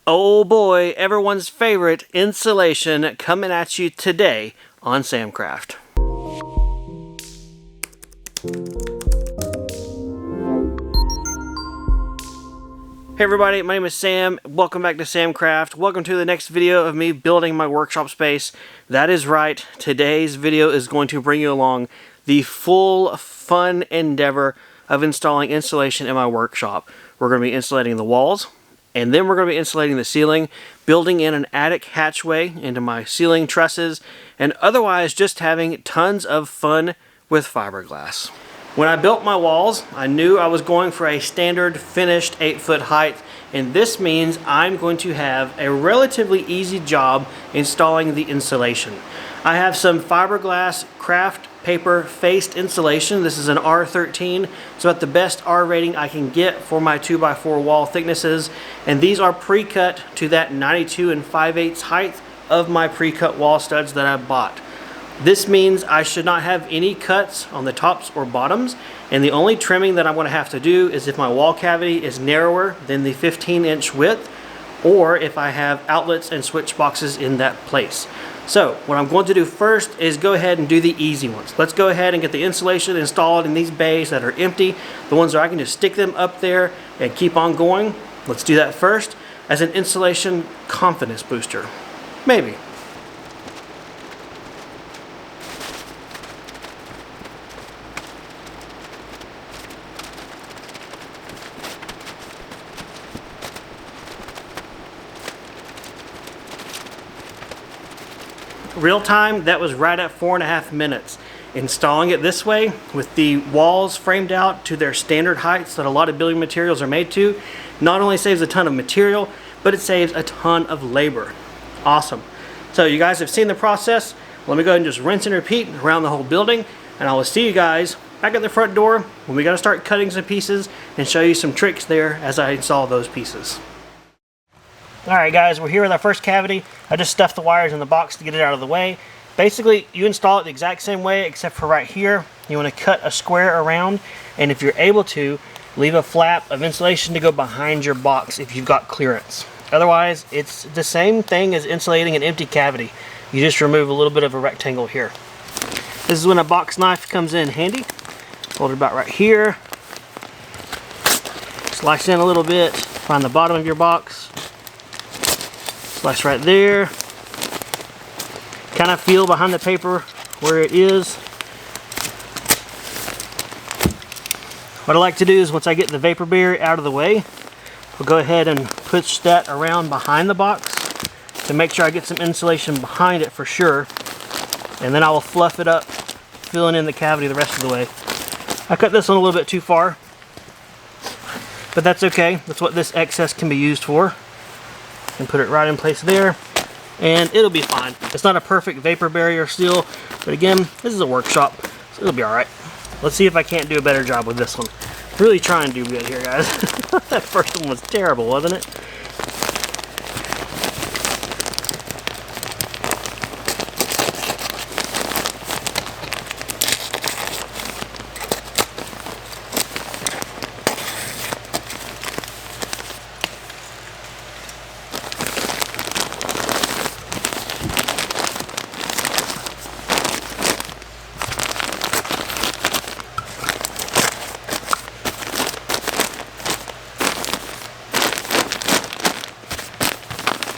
Oh boy, everyone's favorite insulation coming at you today on Samcraft. Hey everybody, my name is Sam. Welcome back to Samcraft. Welcome to the next video of me building my workshop space. That is right, today's video is going to bring you along the full fun endeavor of installing insulation in my workshop. We're going to be insulating the walls, and then we're going to be insulating the ceiling, building in an attic hatchway into my ceiling trusses, and otherwise just having tons of fun with fiberglass. When I built my walls, I knew I was going for a standard finished 8-foot height, and this means I'm going to have a relatively easy job installing the insulation. I have some fiberglass craft paper faced insulation. This is an R13, so at the best R rating I can get for my 2x4 wall thicknesses, and these are pre-cut to that 92 5/8 height of my pre-cut wall studs that I bought. This means I should not have any cuts on the tops or bottoms, and the only trimming that I'm going to have to do is if my wall cavity is narrower than the 15-inch width, or if I have outlets and switch boxes in that place. So what I'm going to do first is go ahead and do the easy ones. Let's go ahead and get the insulation installed in these bays that are empty, the ones where I can just stick them up there and keep on going. Let's do that first as an insulation confidence booster. Maybe. Real time, that was right at 4.5 minutes. Installing it this way with the walls framed out to their standard heights that a lot of building materials are made to not only saves a ton of material, but it saves a ton of labor. Awesome. So you guys have seen the process. Let me go ahead and just rinse and repeat around the whole building, and I will see you guys back at the front door when we got to start cutting some pieces and show you some tricks there as I install those pieces. Alright guys, we're here with our first cavity. I just stuffed the wires in the box to get it out of the way. Basically, you install it the exact same way except for right here. You want to cut a square around, and if you're able to, leave a flap of insulation to go behind your box if you've got clearance. Otherwise, it's the same thing as insulating an empty cavity. You just remove a little bit of a rectangle here. This is when a box knife comes in handy. Hold it about right here. Slice in a little bit, find the bottom of your box. Slice right there. Kind of feel behind the paper where it is. What I like to do is once I get the vapor barrier out of the way, we'll go ahead and push that around behind the box to make sure I get some insulation behind it for sure. And then I will fluff it up, filling in the cavity the rest of the way. I cut this one a little bit too far, but that's okay. That's what this excess can be used for. And put it right in place there, and it'll be fine. It's not a perfect vapor barrier seal, but again, this is a workshop, so it'll be alright. Let's see if I can't do a better job with this one. Really trying to do good here, guys. That first one was terrible, wasn't it?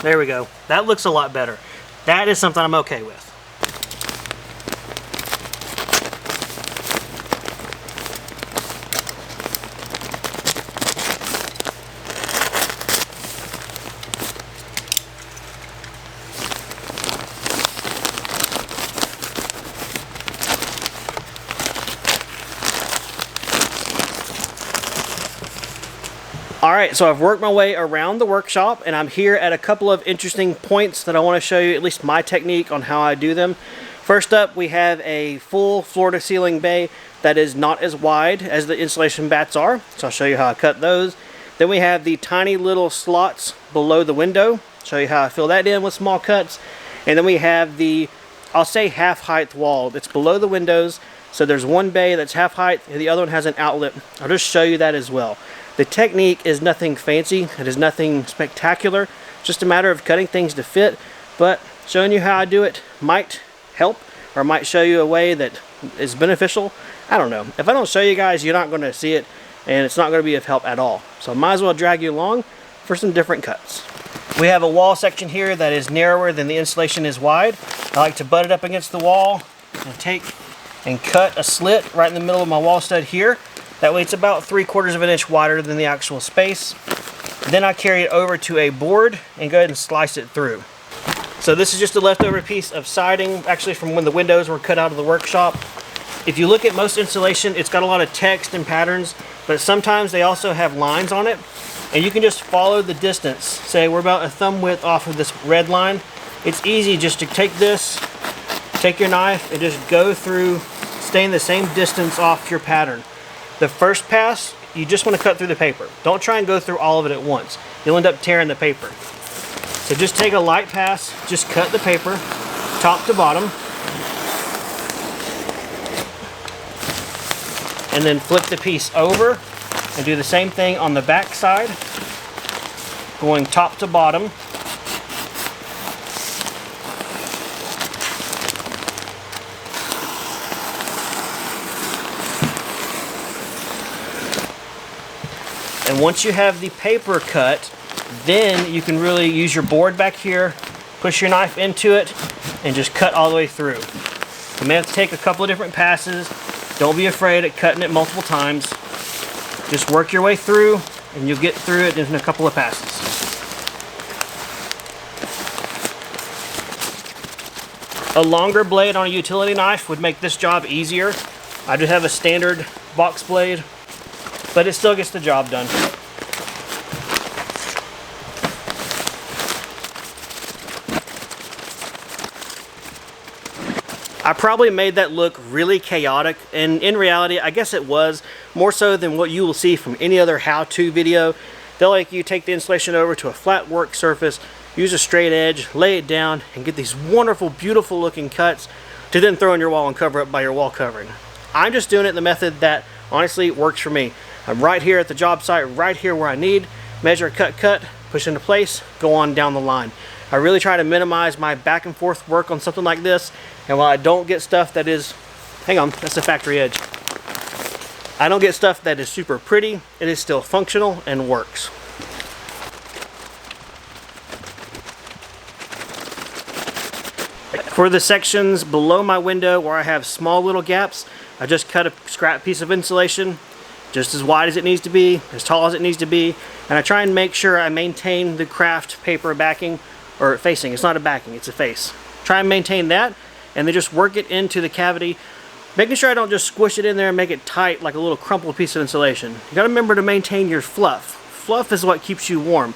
There we go. That looks a lot better. That is something I'm okay with. Alright, so I've worked my way around the workshop, and I'm here at a couple of interesting points that I want to show you, at least my technique on how I do them. First up, we have a full floor-to-ceiling bay that is not as wide as the insulation bats are, so I'll show you how I cut those. Then we have the tiny little slots below the window, show you how I fill that in with small cuts. And then we have the, I'll say half-height wall that's below the windows. So there's one bay that's half height and the other one has an outlet. I'll just show you that as well. The technique is nothing fancy, it is nothing spectacular, it's just a matter of cutting things to fit, but showing you how I do it might help, or might show you a way that is beneficial. I don't know. If I don't show you guys, you're not going to see it, and it's not going to be of help at all. So I might as well drag you along for some different cuts. We have a wall section here that is narrower than the insulation is wide. I like to butt it up against the wall and take and cut a slit right in the middle of my wall stud here. That way it's about 3/4 of an inch wider than the actual space. Then I carry it over to a board and go ahead and slice it through. So this is just a leftover piece of siding, actually from when the windows were cut out of the workshop. If you look at most insulation, it's got a lot of text and patterns, but sometimes they also have lines on it, and you can just follow the distance. Say we're about a thumb width off of this red line. It's easy just to take this, take your knife, and just go through, staying the same distance off your pattern. The first pass, you just want to cut through the paper. Don't try and go through all of it at once. You'll end up tearing the paper. So just take a light pass, just cut the paper, top to bottom, and then flip the piece over and do the same thing on the back side, going top to bottom. And once you have the paper cut, then you can really use your board back here, push your knife into it, and just cut all the way through. You may have to take a couple of different passes. Don't be afraid of cutting it multiple times. Just work your way through, and you'll get through it in a couple of passes. A longer blade on a utility knife would make this job easier. I just have a standard box blade, but it still gets the job done. I probably made that look really chaotic, and in reality, I guess it was, more so than what you will see from any other how-to video. They'll like you take the insulation over to a flat work surface, use a straight edge, lay it down, and get these wonderful, beautiful looking cuts to then throw in your wall and cover up by your wall covering. I'm just doing it the method that honestly works for me. I'm right here at the job site, right here where I need, measure, cut, push into place, go on down the line. I really try to minimize my back and forth work on something like this, and while I don't get stuff that is, hang on, that's the factory edge. I don't get stuff that is super pretty, it is still functional and works. For the sections below my window where I have small little gaps, I just cut a scrap piece of insulation, just as wide as it needs to be, as tall as it needs to be, and I try and make sure I maintain the craft paper backing, or facing. It's not a backing, it's a face. Try and maintain that, and then just work it into the cavity, making sure I don't just squish it in there and make it tight like a little crumpled piece of insulation. You gotta remember to maintain your fluff. Fluff is what keeps you warm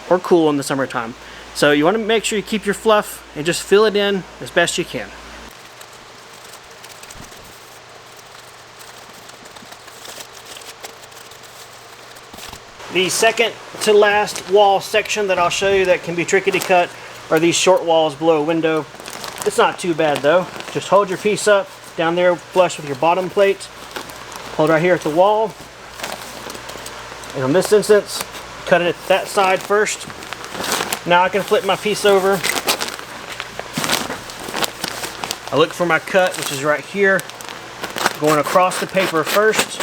or cool in the summertime. So you want to make sure you keep your fluff and just fill it in as best you can. The second to last wall section that I'll show you that can be tricky to cut are these short walls below a window. It's not too bad though. Just hold your piece up down there flush with your bottom plate. Hold right here at the wall. And in this instance, cut it at that side first. Now I can flip my piece over. I look for my cut, which is right here. Going across the paper first.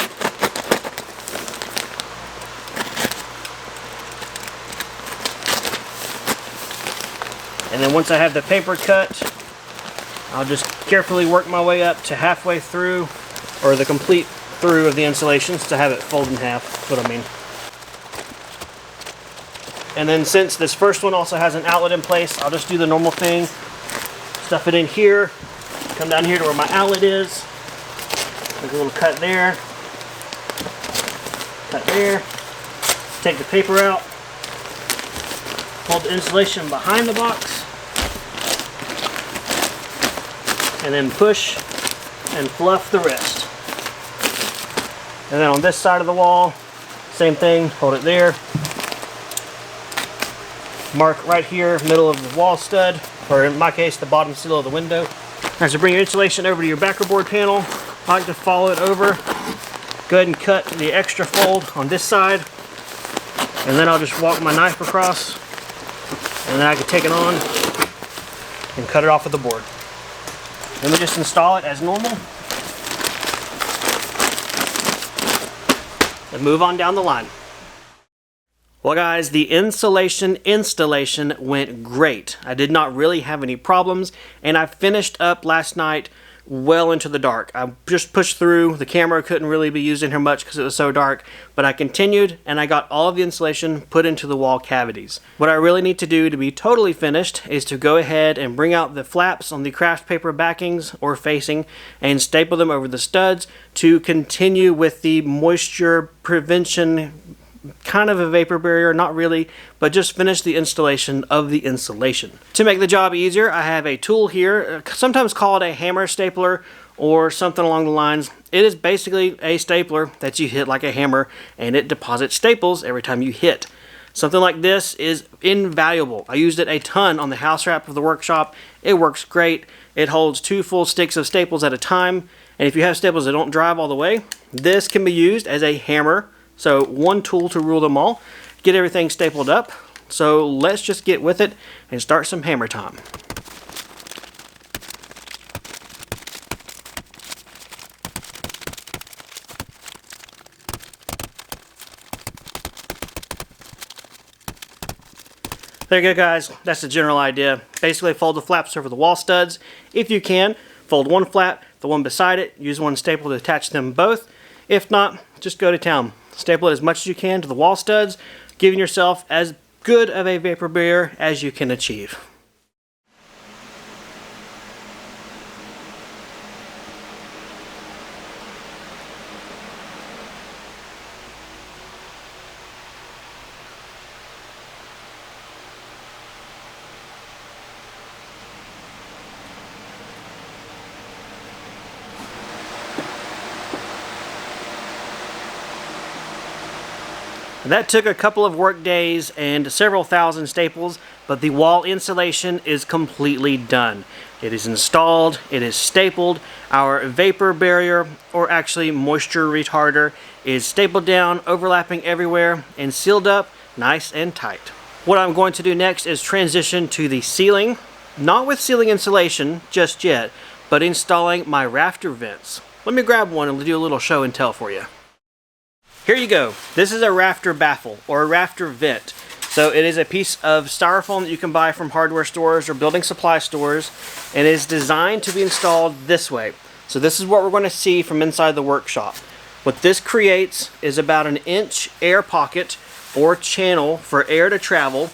And then once I have the paper cut, I'll just carefully work my way up to halfway through, or the complete through of the insulations to have it fold in half. That's what I mean. And then since this first one also has an outlet in place, I'll just do the normal thing. Stuff it in here, come down here to where my outlet is, make a little cut there, take the paper out, hold the insulation behind the box, and then push and fluff the rest. And then on this side of the wall, same thing, hold it there. Mark right here, middle of the wall stud, or in my case, the bottom seal of the window. As you bring your insulation over to your backer board panel, I like to follow it over. Go ahead and cut the extra fold on this side, And then I'll just walk my knife across, and then I can take it on and cut it off with the board. Let me just install it as normal and move on down the line. Well guys, the insulation installation went great. I did not really have any problems, and I finished up last night well into the dark. I just pushed through. The camera couldn't really be used in here much because it was so dark, but I continued and I got all of the insulation put into the wall cavities. What I really need to do to be totally finished is to go ahead and bring out the flaps on the craft paper backings or facing and staple them over the studs to continue with the moisture prevention, kind of a vapor barrier, not really, but just finish the installation of the insulation. To make the job easier, I have a tool here, sometimes called a hammer stapler or something along the lines. It is basically a stapler that you hit like a hammer, and it deposits staples every time you hit. Something like this is invaluable. I used it a ton on the house wrap of the workshop. It works great. It holds 2 full sticks of staples at a time, and if you have staples that don't drive all the way, this can be used as a hammer. So one tool to rule them all, get everything stapled up. So let's just get with it and start some hammer time. There you go guys, that's the general idea. Basically fold the flaps over the wall studs. If you can, fold one flap, the one beside it, use one staple to attach them both. If not, just go to town. Staple it as much as you can to the wall studs, giving yourself as good of a vapor barrier as you can achieve. That took a couple of work days and several thousand staples, but the wall insulation is completely done. It is installed, it is stapled, our vapor barrier, or actually moisture retarder, is stapled down, overlapping everywhere, and sealed up nice and tight. What I'm going to do next is transition to the ceiling, not with ceiling insulation just yet, but installing my rafter vents. Let me grab one and do a little show and tell for you. Here you go. This is a rafter baffle or a rafter vent. So it is a piece of styrofoam that you can buy from hardware stores or building supply stores, and it is designed to be installed this way. So this is what we're going to see from inside the workshop. What this creates is about an inch air pocket or channel for air to travel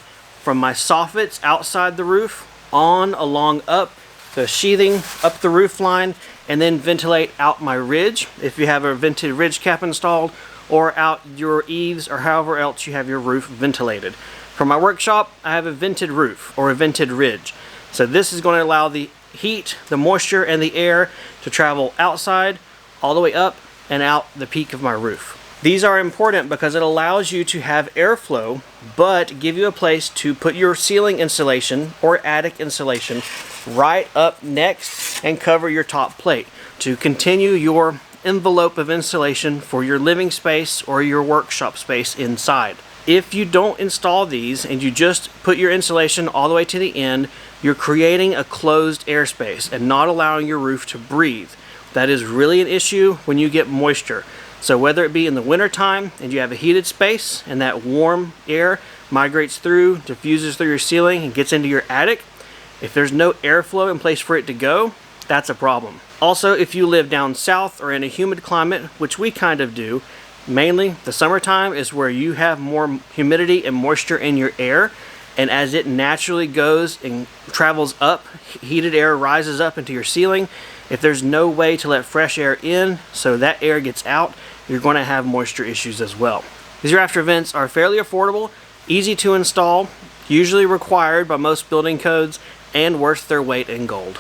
from my soffits outside the roof on along up the sheathing up the roof line, and then ventilate out my ridge if you have a vented ridge cap installed, or out your eaves, or however else you have your roof ventilated. For my workshop, I have a vented roof or a vented ridge. So this is going to allow the heat, the moisture, and the air to travel outside, all the way up and out the peak of my roof. These are important because it allows you to have airflow, but give you a place to put your ceiling insulation or attic insulation right up next and cover your top plate to continue your envelope of insulation for your living space or your workshop space inside. If you don't install these and you just put your insulation all the way to the end, you're creating a closed airspace and not allowing your roof to breathe. That is really an issue when you get moisture. So whether it be in the winter time and you have a heated space and that warm air migrates through, diffuses through your ceiling and gets into your attic, if there's no airflow in place for it to go, that's a problem. Also, if you live down south or in a humid climate, which we kind of do, mainly the summertime is where you have more humidity and moisture in your air, and as it naturally goes and travels up, heated air rises up into your ceiling. If there's no way to let fresh air in so that air gets out, you're going to have moisture issues as well. These rafter vents are fairly affordable, easy to install, usually required by most building codes, and worth their weight in gold.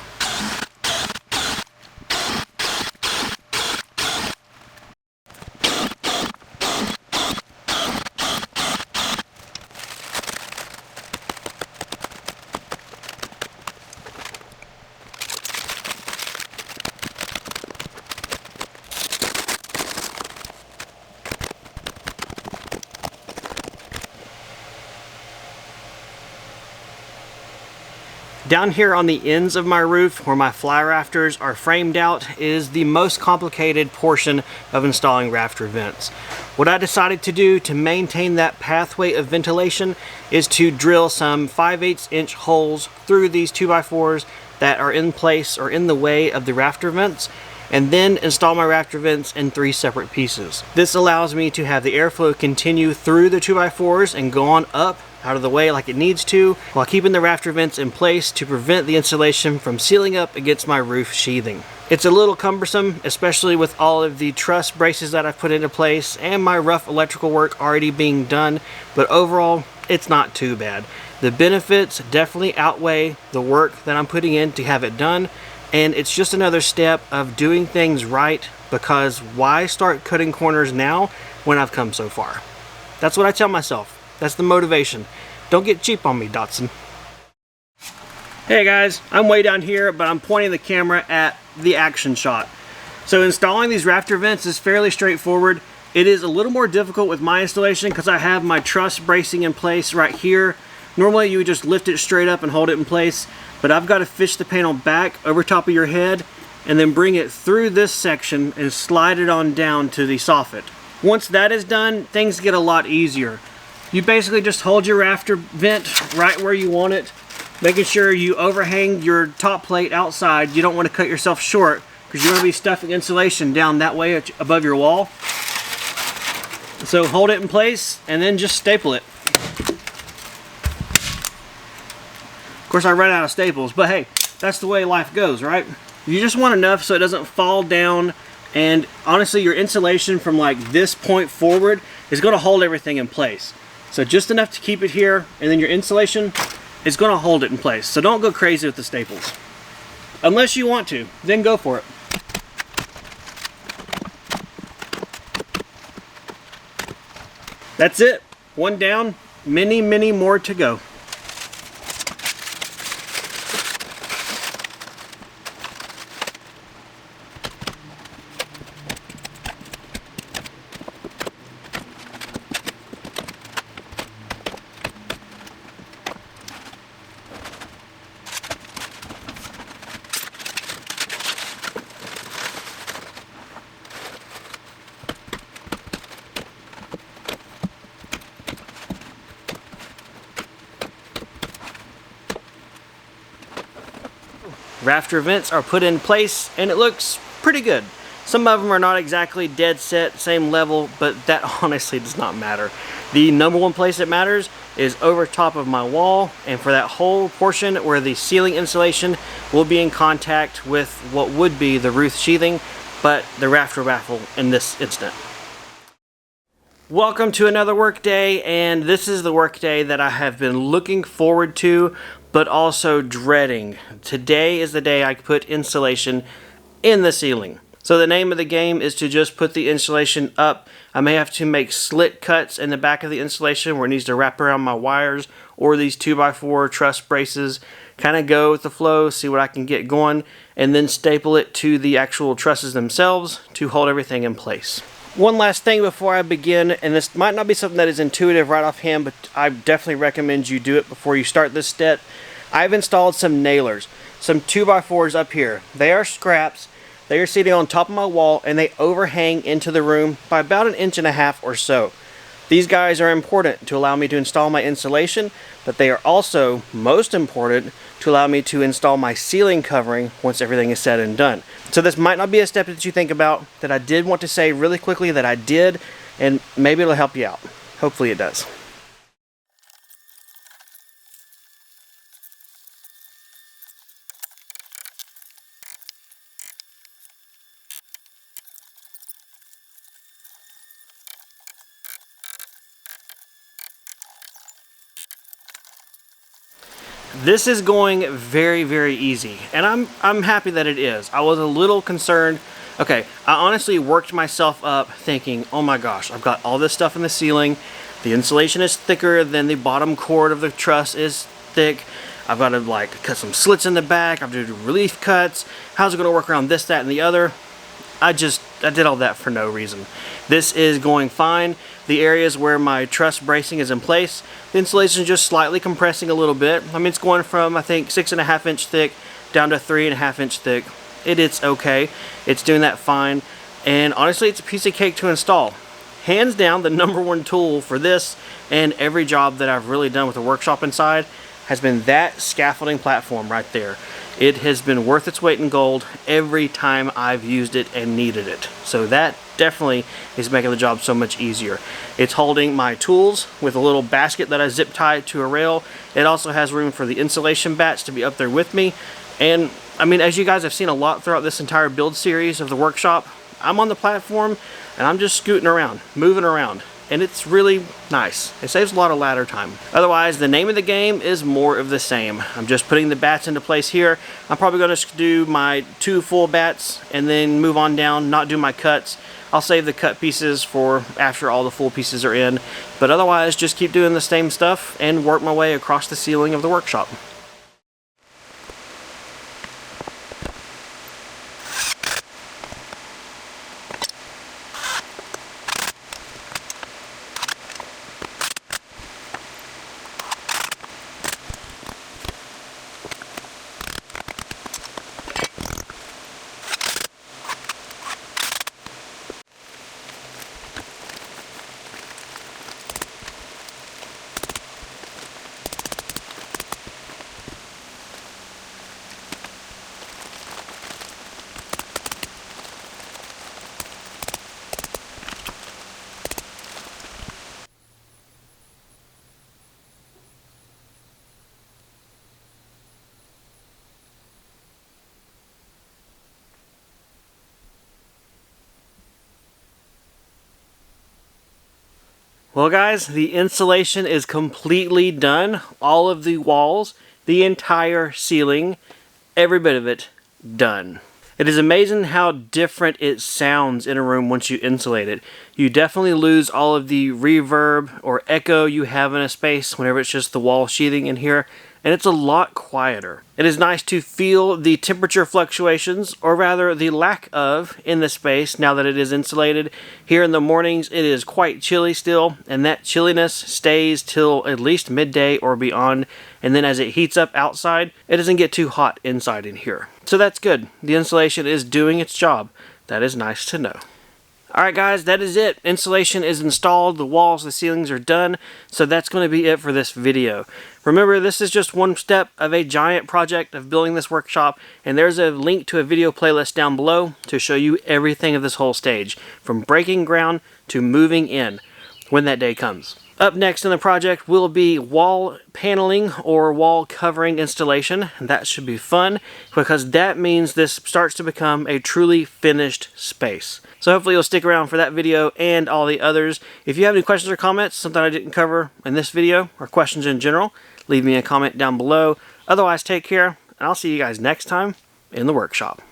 Down here on the ends of my roof where my fly rafters are framed out is the most complicated portion of installing rafter vents. What I decided to do to maintain that pathway of ventilation is to drill some 5/8 inch holes through these 2x4s that are in place or in the way of the rafter vents, and then install my rafter vents in 3 separate pieces. This allows me to have the airflow continue through the 2x4s and go on up out of the way like it needs to, while keeping the rafter vents in place to prevent the insulation from sealing up against my roof sheathing. It's a little cumbersome, especially with all of the truss braces that I've put into place and my rough electrical work already being done, but overall, it's not too bad. The benefits definitely outweigh the work that I'm putting in to have it done, and it's just another step of doing things right, because why start cutting corners now when I've come so far? That's what I tell myself. That's the motivation. Don't get cheap on me, Dotson. Hey guys, I'm way down here, but I'm pointing the camera at the action shot. So installing these rafter vents is fairly straightforward. It is a little more difficult with my installation because I have my truss bracing in place right here. Normally you would just lift it straight up and hold it in place, but I've got to fish the panel back over top of your head and then bring it through this section and slide it on down to the soffit. Once that is done, things get a lot easier. You basically just hold your rafter vent right where you want it, making sure you overhang your top plate outside. You don't want to cut yourself short because you're going to be stuffing insulation down that way above your wall. So hold it in place and then just staple it. Of course I ran out of staples, but hey, that's the way life goes, right? You just want enough so it doesn't fall down, and honestly your insulation from like this point forward is going to hold everything in place. So just enough to keep it here, and then your insulation is going to hold it in place. So don't go crazy with the staples. Unless you want to, then go for it. That's it. One down, many, many more to go. Rafter vents are put in place and it looks pretty good. Some of them are not exactly dead set, same level, but that honestly does not matter. The number one place that matters is over top of my wall, and for that whole portion where the ceiling insulation will be in contact with what would be the roof sheathing, but the rafter baffle in this instant. Welcome to another work day, and this is the work day that I have been looking forward to but also dreading. Today is the day I put insulation in the ceiling. So the name of the game is to just put the insulation up. I may have to make slit cuts in the back of the insulation where it needs to wrap around my wires, or these 2x4 truss braces. Kind of go with the flow, see what I can get going, and then staple it to the actual trusses themselves to hold everything in place. One last thing before I begin, and this might not be something that is intuitive right offhand, but I definitely recommend you do it before you start this step. I've installed some nailers, some 2x4s up here. They are scraps. They are sitting on top of my wall, and they overhang into the room by about 1.5 inches or so. These guys are important to allow me to install my insulation, but they are also most important to allow me to install my ceiling covering once everything is said and done. So this might not be a step that you think about, that I did want to say really quickly that I did, and maybe it'll help you out. Hopefully it does. This is going very, very easy, and I'm happy that it is. I was a little concerned. Okay, I honestly worked myself up thinking, oh my gosh, I've got all this stuff in the ceiling. The insulation is thicker than the bottom cord of the truss is thick. I've got to like cut some slits in the back. I've got to do relief cuts. How's it going to work around this, that, and the other? I I did all that for no reason. This is going fine. The areas where my truss bracing is in place, the insulation is just slightly compressing a little bit. I mean, it's going from, I think, 6.5 inch thick down to 3.5 inch thick. It's okay. It's doing that fine. And honestly, it's a piece of cake to install. Hands down, the #1 tool for this and every job that I've really done with the workshop inside has been that scaffolding platform right there. It has been worth its weight in gold every time I've used it and needed it. So that definitely is making the job so much easier. It's holding my tools with a little basket that I zip tie to a rail. It also has room for the insulation bats to be up there with me. And I mean, as you guys have seen a lot throughout this entire build series of the workshop, I'm on the platform and I'm just scooting around, moving around, and it's really nice. It saves a lot of ladder time. Otherwise, the name of the game is more of the same. I'm just putting the bats into place here. I'm probably going to do my 2 full bats and then move on down, not do my cuts. I'll save the cut pieces for after all the full pieces are in, but otherwise just keep doing the same stuff and work my way across the ceiling of the workshop. Well guys, the insulation is completely done. All of the walls, the entire ceiling, every bit of it done. It is amazing how different it sounds in a room once you insulate it. You definitely lose all of the reverb or echo you have in a space whenever it's just the wall sheathing in here, and it's a lot quieter. It is nice to feel the temperature fluctuations, or rather the lack of, in the space now that it is insulated. Here in the mornings it is quite chilly still, and that chilliness stays till at least midday or beyond, and then as it heats up outside, it doesn't get too hot inside in here. So that's good. The insulation is doing its job. That is nice to know. Alright guys, that is it. Insulation is installed, the walls, the ceilings are done, so that's going to be it for this video. Remember, this is just one step of a giant project of building this workshop, and there's a link to a video playlist down below to show you everything of this whole stage, from breaking ground to moving in, when that day comes. Up next in the project will be wall paneling or wall covering installation. That should be fun because that means this starts to become a truly finished space. So hopefully you'll stick around for that video and all the others. If you have any questions or comments, something I didn't cover in this video, or questions in general, leave me a comment down below. Otherwise, take care, and I'll see you guys next time in the workshop.